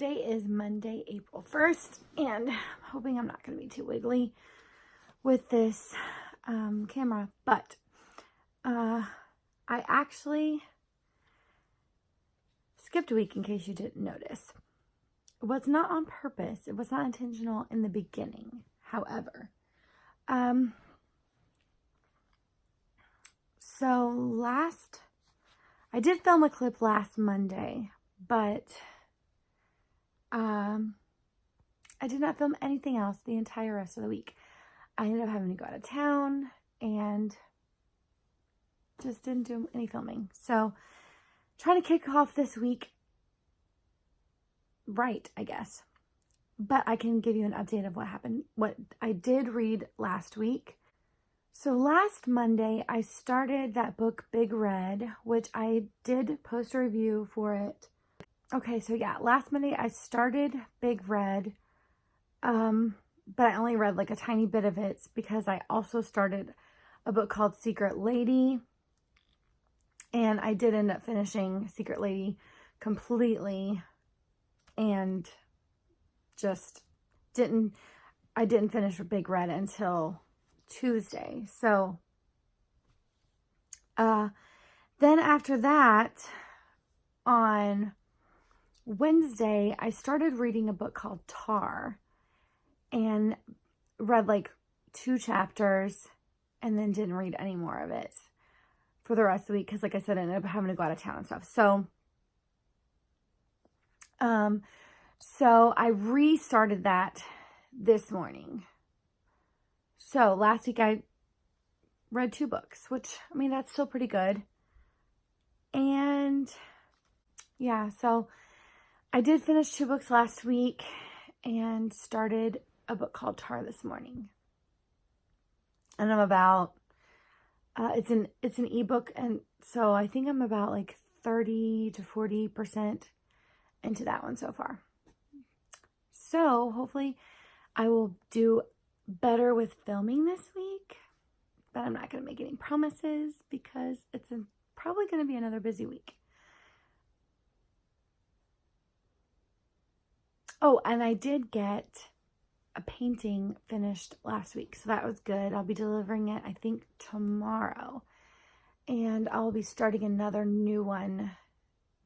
today is Monday, April 1st, and I'm hoping I'm not going to be too wiggly with this camera, but I actually skipped a week in case you didn't notice. It was not on purpose. It was not intentional in the beginning. However, I did film a clip last Monday, but I did not film anything else the entire rest of the week. I ended up having to go out of town and just didn't do any filming. So, trying to kick off this week right, I guess. But I can give you an update of what happened, what I did read last week. So last Monday, I started that book, Big Red, which I did post a review for it. Okay, so yeah, last Monday I started Big Red, but I only read like a tiny bit of it because I also started a book called Secret Lady, and I did end up finishing Secret Lady completely, and just I didn't finish Big Red until Tuesday. So then after that, on Wednesday, I started reading a book called Tar and read like 2 chapters and then didn't read any more of it for the rest of the week because, like I said, I ended up having to go out of town and stuff. So I restarted that this morning. So last week I read 2 books, which, I mean, that's still pretty good. And yeah, so I did finish 2 books last week and started a book called Tar this morning. And I'm about, it's an ebook, and so I think I'm about like 30 to 40% into that one so far. So hopefully I will do better with filming this week, but I'm not going to make any promises because it's probably going to be another busy week. Oh, and I did get a painting finished last week, so that was good. I'll be delivering it, I think, tomorrow, and I'll be starting another new one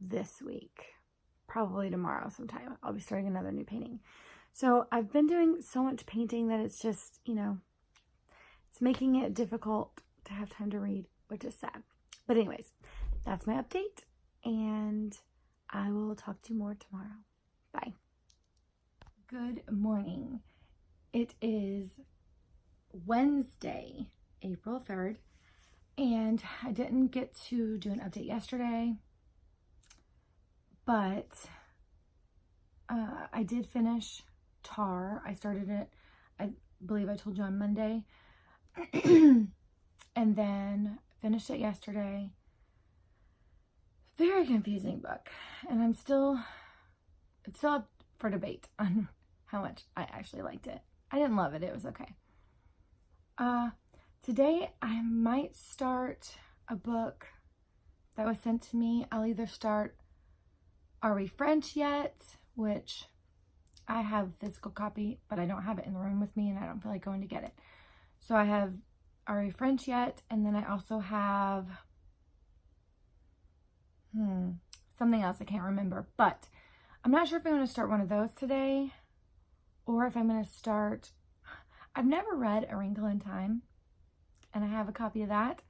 this week, probably tomorrow sometime. I'll be starting another new painting. So I've been doing so much painting that it's just, it's making it difficult to have time to read, which is sad. But anyways, that's my update, and I will talk to you more tomorrow. Bye. Good morning. It is Wednesday, April 3rd, and I didn't get to do an update yesterday, but I did finish Tar. I started it, I believe I told you, on Monday, and then finished it yesterday. Very confusing book, and it's still up for debate on how much I actually liked it. I didn't love it. It was okay. Today I might start a book that was sent to me. I'll either start Are We French Yet, which I have a physical copy, but I don't have it in the room with me, and I don't feel like going to get it. So I have Are We French Yet? And then I also have something else I can't remember. But I'm not sure if I'm going to start one of those today, or if I'm going to start... I've never read A Wrinkle in Time, and I have a copy of that.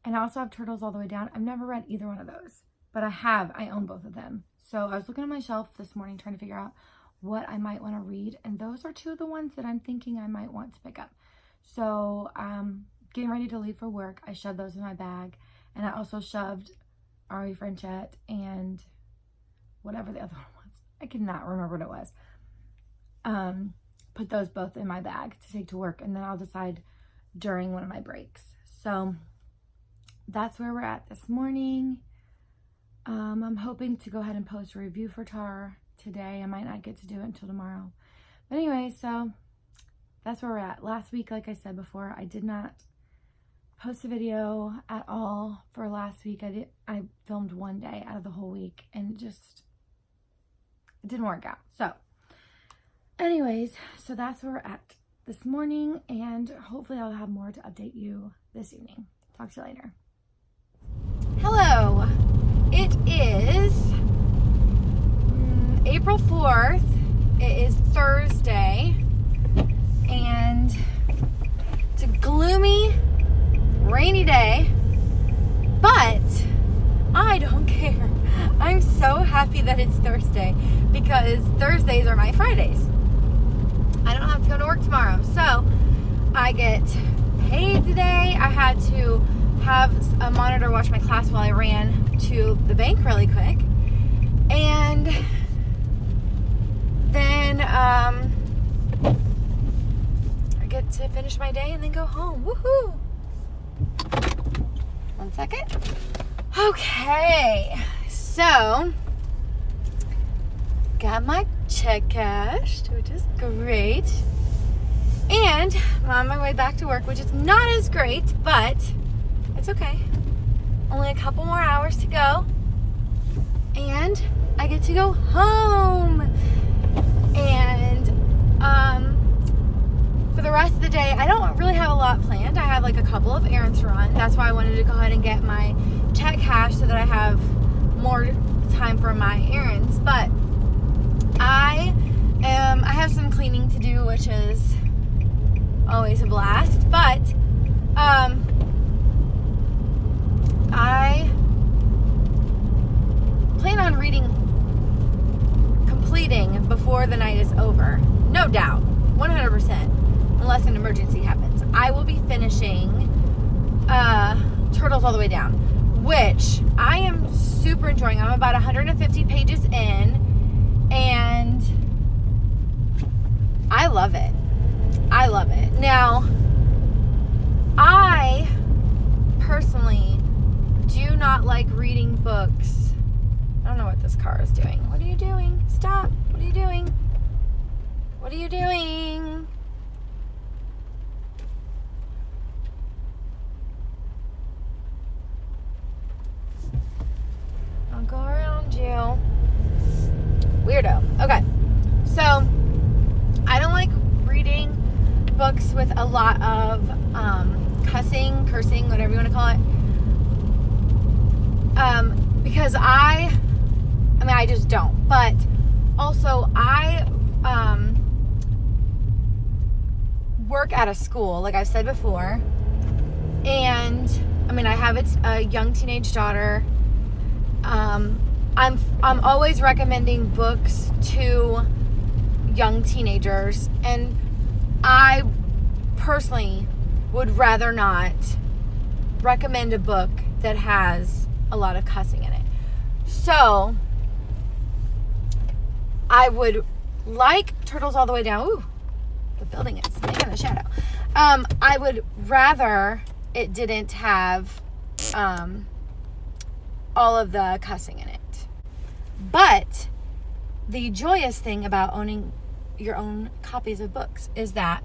And I also have Turtles All the Way Down. I've never read either one of those, but I own both of them. So I was looking at my shelf this morning trying to figure out what I might want to read, and those are 2 of the ones that I'm thinking I might want to pick up. So getting ready to leave for work, I shoved those in my bag, and I also shoved Are We French Yet and whatever the other one was. I cannot remember what it was. Put those both in my bag to take to work, and then I'll decide during one of my breaks. So that's where we're at this morning. I'm hoping to go ahead and post a review for Tar today. I might not get to do it until tomorrow. But anyway, so that's where we're at. Last week, like I said before, I did not post a video at all for last week. I filmed one day out of the whole week, and it didn't work out. So anyways, so that's where we're at this morning, and hopefully I'll have more to update you this evening. Talk to you later. Hello. It is April 4th. It is Thursday, and it's a gloomy, rainy day, but I don't care. I'm so happy that it's Thursday because Thursdays are my Fridays. I don't have to go to work tomorrow, so I get paid today. I had to have a monitor watch my class while I ran to the bank really quick, and then I get to finish my day and then go home. Woohoo! 1 second. Okay, so got my check cashed, which is great. And I'm on my way back to work, which is not as great, but it's okay. Only a couple more hours to go. And I get to go home. And for the rest of the day, I don't really have a lot planned. I have like a couple of errands to run. That's why I wanted to go ahead and get my check cashed so that I have more time for my errands. But I have some cleaning to do, which is always a blast. But I plan on completing before the night is over. No doubt, 100%, unless an emergency happens. I will be finishing Turtles All the Way Down, which I am super enjoying. I'm about 150 pages in, and I love it. I love it. Now, I personally do not like reading books. I don't know what this car is doing. What are you doing? Stop. What are you doing? What are you doing? I'll go around you. Weirdo. Okay. So, I don't like reading books with a lot of cursing, whatever you want to call it. Because I just don't. But also, I work at a school, like I've said before, and I have a young teenage daughter. I'm always recommending books to young teenagers, and I personally would rather not recommend a book that has a lot of cussing in it. So I would like Turtles All the Way Down. Ooh, the building is making a shadow. I would rather it didn't have all of the cussing in it. But the joyous thing about owning your own copies of books is that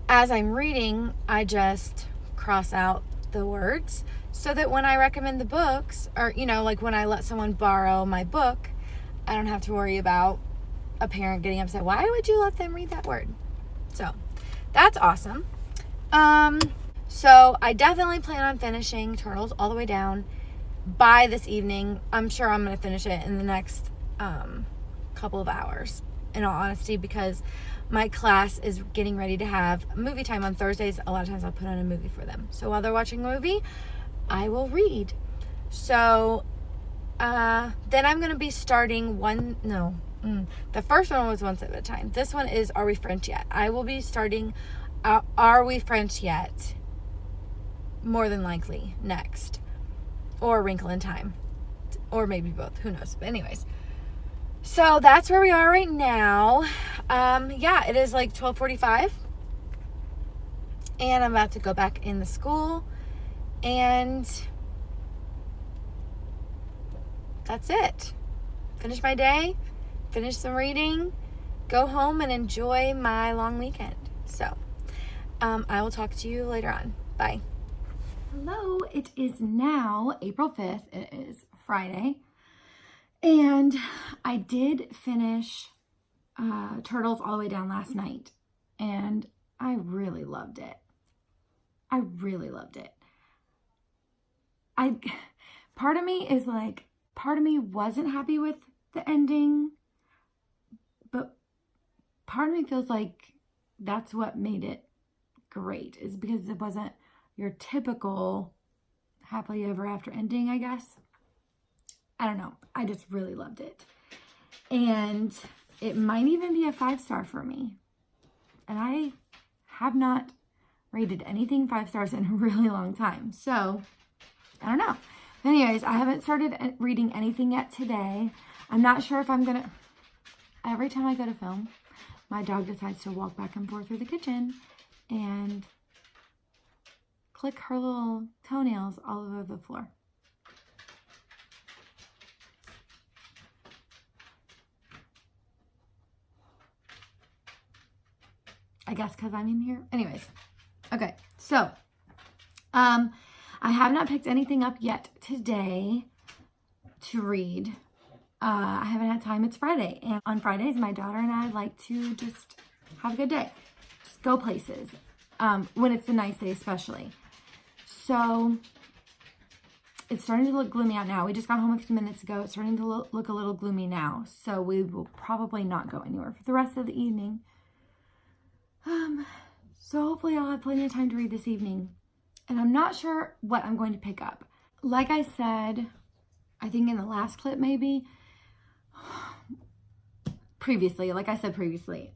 as I'm reading, I just cross out the words so that when I recommend the books, or like when I let someone borrow my book, I don't have to worry about a parent getting upset. Why would you let them read that word? So that's awesome. So I definitely plan on finishing Turtles All the Way Down by this evening. I'm sure I'm going to finish it in the next couple of hours, in all honesty, because my class is getting ready to have movie time on Thursdays. A lot of times I'll put on a movie for them. So while they're watching a movie, I will read. So then I'm going to be starting the first one was Once at a Time. This one is Are We French Yet? I will be starting Are We French Yet? More than likely next. Or Wrinkle in Time. Or maybe both. Who knows? But anyways. So that's where we are right now. It is like 12:45. And I'm about to go back in the school. And that's it. Finish my day. Finish some reading. Go home and enjoy my long weekend. So, I will talk to you later on. Bye. Hello. It is now April 5th. It is Friday. And I did finish Turtles All the Way Down last night, and I really loved it. I really loved it. Part of me is like, part of me wasn't happy with the ending, but part of me feels like that's what made it great, is because it wasn't your typical happily ever after ending, I guess. I don't know. I just really loved it. And it might even be a 5-star for me. And I have not rated anything 5 stars in a really long time. So, I don't know. Anyways, I haven't started reading anything yet today. I'm not sure if I'm going to... Every time I go to film, my dog decides to walk back and forth through the kitchen and click her little toenails all over the floor. I guess because I'm in here. Anyways, okay, so I have not picked anything up yet today to read. I haven't had time. It's Friday, and on Fridays, my daughter and I like to just have a good day, just go places, when it's a nice day especially. So it's starting to look gloomy out now. We just got home a few minutes ago. It's starting to look a little gloomy now, so we will probably not go anywhere for the rest of the evening. So hopefully I'll have plenty of time to read this evening. And I'm not sure what I'm going to pick up. Like I said, I think in the last clip maybe, previously,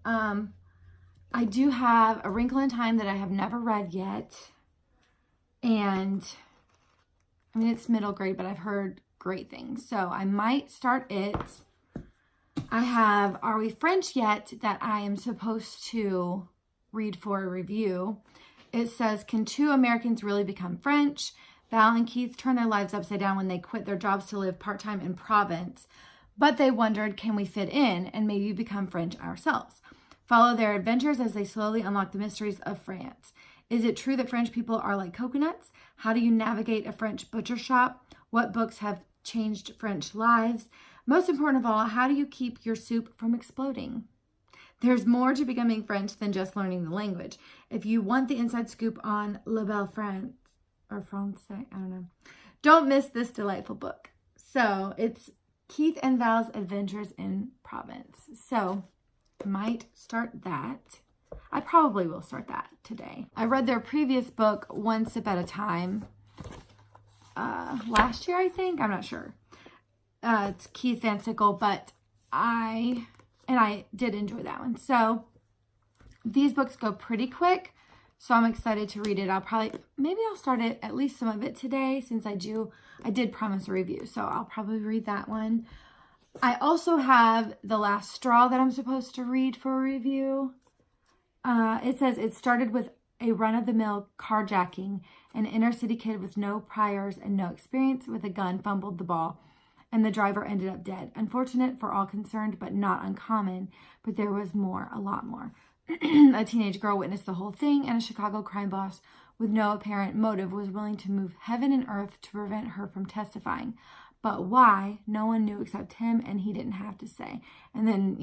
I do have A Wrinkle in Time that I have never read yet. And I mean, it's middle grade, but I've heard great things. So I might start it. I have Are We French Yet that I am supposed to read for a review. It says, can two Americans really become French? Val and Keith turned their lives upside down when they quit their jobs to live part-time in Provence, but they wondered, can we fit in and maybe become French ourselves? Follow their adventures as they slowly unlock the mysteries of France. Is it true that French people are like coconuts? How do you navigate a French butcher shop? What books have changed French lives? Most important of all, how do you keep your soup from exploding? There's more to becoming French than just learning the language. If you want the inside scoop on La Belle France, or Francais, I don't know, don't miss this delightful book. So it's Keith and Val's Adventures in Provence. So might start that. I probably will start that today. I read their previous book, One Sip at a Time, last year, I think. I'm not sure. It's Keith Van Sickle, but I did enjoy that one. So these books go pretty quick, so I'm excited to read it. Maybe I'll start it, at least some of it today, since I did promise a review, so I'll probably read that one. I also have The Last Straw that I'm supposed to read for a review. It says it started with a run-of-the-mill carjacking. An inner-city kid with no priors and no experience with a gun fumbled the ball, and the driver ended up dead. Unfortunate for all concerned, but not uncommon. But there was more, a lot more. A teenage girl witnessed the whole thing, and a Chicago crime boss with no apparent motive was willing to move heaven and earth to prevent her from testifying. But why? No one knew except him, and he didn't have to say. And then,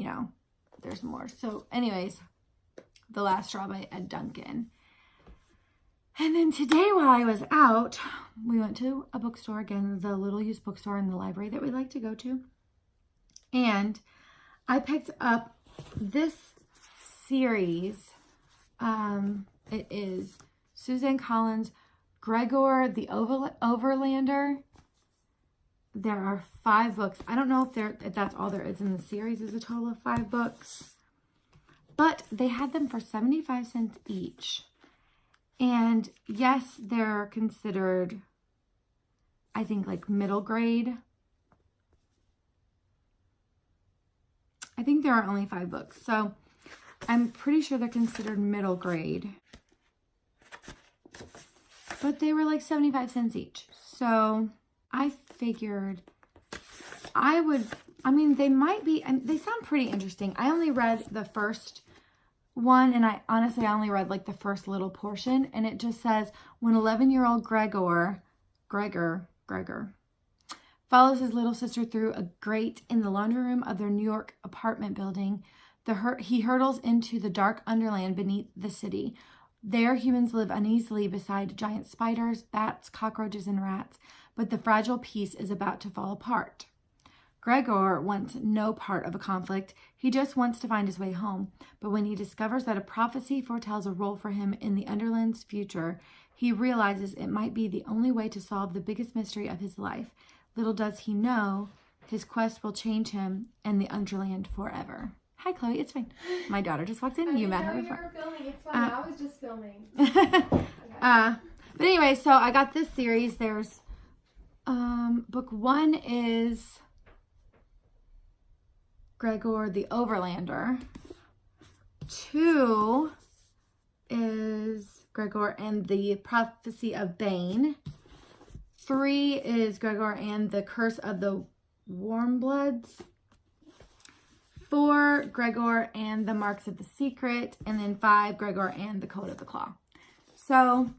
there's more. So anyways, The Last Straw by Ed Duncan. And then today while I was out, we went to a bookstore, again, the little used bookstore in the library that we like to go to. And I picked up this series. It is Suzanne Collins' Gregor the Overlander. There are 5 books. I don't know if that's all there is in the series. Is a total of 5 books. But they had them for 75 cents each. And yes, they're considered, I think, like middle grade. I think there are only 5 books. So I'm pretty sure they're considered middle grade. But they were like 75 cents each. So I figured they might be, and they sound pretty interesting. I only read the first one, and I only read like the first little portion, and it just says, when 11-year-old Gregor follows his little sister through a grate in the laundry room of their New York apartment building. He hurtles into the dark underland beneath the city. There, humans live uneasily beside giant spiders, bats, cockroaches, and rats, but the fragile peace is about to fall apart. Gregor wants no part of a conflict. He just wants to find his way home. But when he discovers that a prophecy foretells a role for him in the Underland's future, he realizes it might be the only way to solve the biggest mystery of his life. Little does he know, his quest will change him and the Underland forever. Hi, Chloe. It's fine. My daughter just walked in. You met her before. You were filming. It's fine. I was just filming. Okay. But anyway, so I got this series. There's book 1 is Gregor the Overlander. 2 is Gregor and the Prophecy of Bane. 3 is Gregor and the Curse of the Warmbloods. 4, Gregor and the Marks of the Secret. And then 5, Gregor and the Code of the Claw. So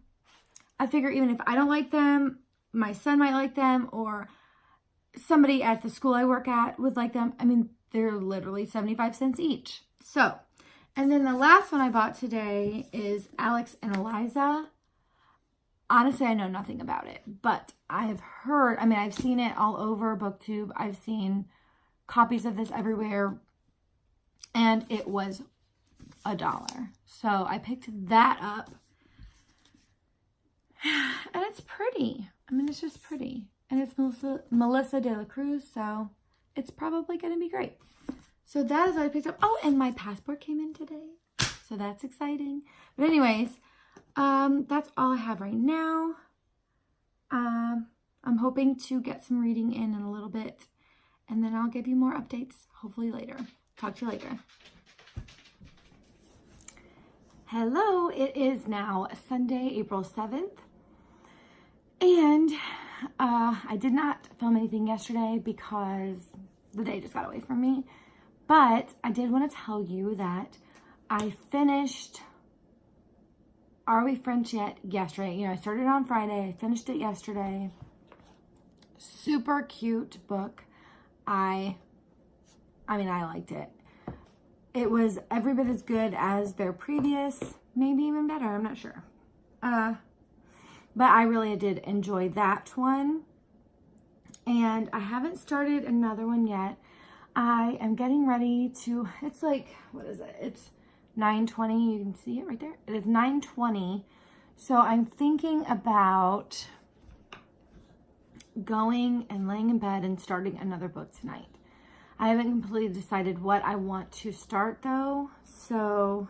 I figure even if I don't like them, my son might like them, or somebody at the school I work at would like them. I mean, they're literally 75 cents each. So, and then the last one I bought today is Alex and Eliza. Honestly, I know nothing about it, but I have heard, I mean, I've seen it all over BookTube. I've seen copies of this everywhere, and it was $1. So I picked that up, and it's pretty. I mean, it's just pretty. And it's Melissa De La Cruz, so it's probably going to be great. So that is what I picked up. Oh, and my passport came in today, so that's exciting. But anyways, that's all I have right now. I'm hoping to get some reading in a little bit, and then I'll give you more updates, hopefully later. Talk to you later. Hello, it is now Sunday, April 7th. And I did not film anything yesterday because the day just got away from me. But I did want to tell you that I finished Are We French Yet yesterday. You know, I started on Friday. I finished it yesterday. Super cute book. I mean, I liked it. It was every bit as good as their previous, maybe even better. I'm not sure. But I really did enjoy that one. And I haven't started another one yet. I am getting ready to, it's like, what is it? It's 9:20. You can see it right there. It is 9:20. So I'm thinking about going and laying in bed and starting another book tonight. I haven't completely decided what I want to start though. So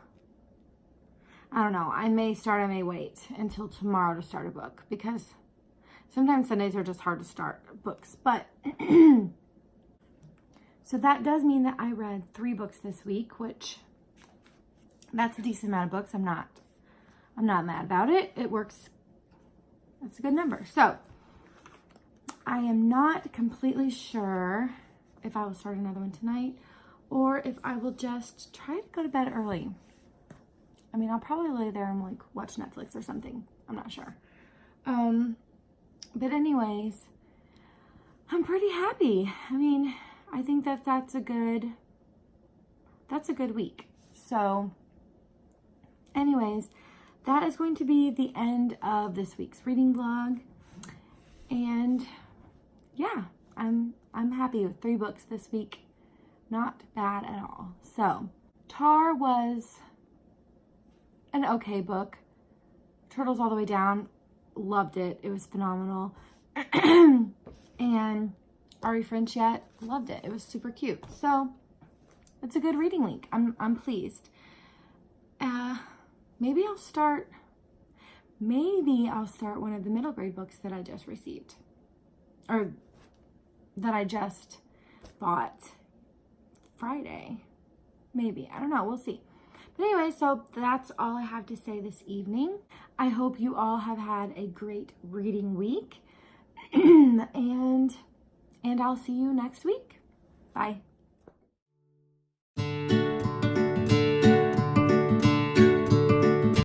I don't know. I may start, I may wait until tomorrow to start a book, because sometimes Sundays are just hard to start books. But so that does mean that I read 3 books this week, which that's a decent amount of books. I'm not mad about it. It works. That's a good number. So I am not completely sure if I will start another one tonight or if I will just try to go to bed early. I mean, I'll probably lay there and like watch Netflix or something. I'm not sure. But anyways, I'm pretty happy. I mean, I think that that's a good week. So anyways, that is going to be the end of this week's reading vlog. And yeah, I'm happy with 3 books this week. Not bad at all. So Tar was an okay book. Turtles All the Way Down, loved it. It was phenomenal. And Are We French Yet? Loved it. It was super cute. So it's a good reading week. I'm pleased. Maybe I'll start one of the middle grade books that I just received, or that I just bought Friday. Maybe, I don't know, we'll see. But anyway, so that's all I have to say this evening. I hope you all have had a great reading week. and I'll see you next week. Bye.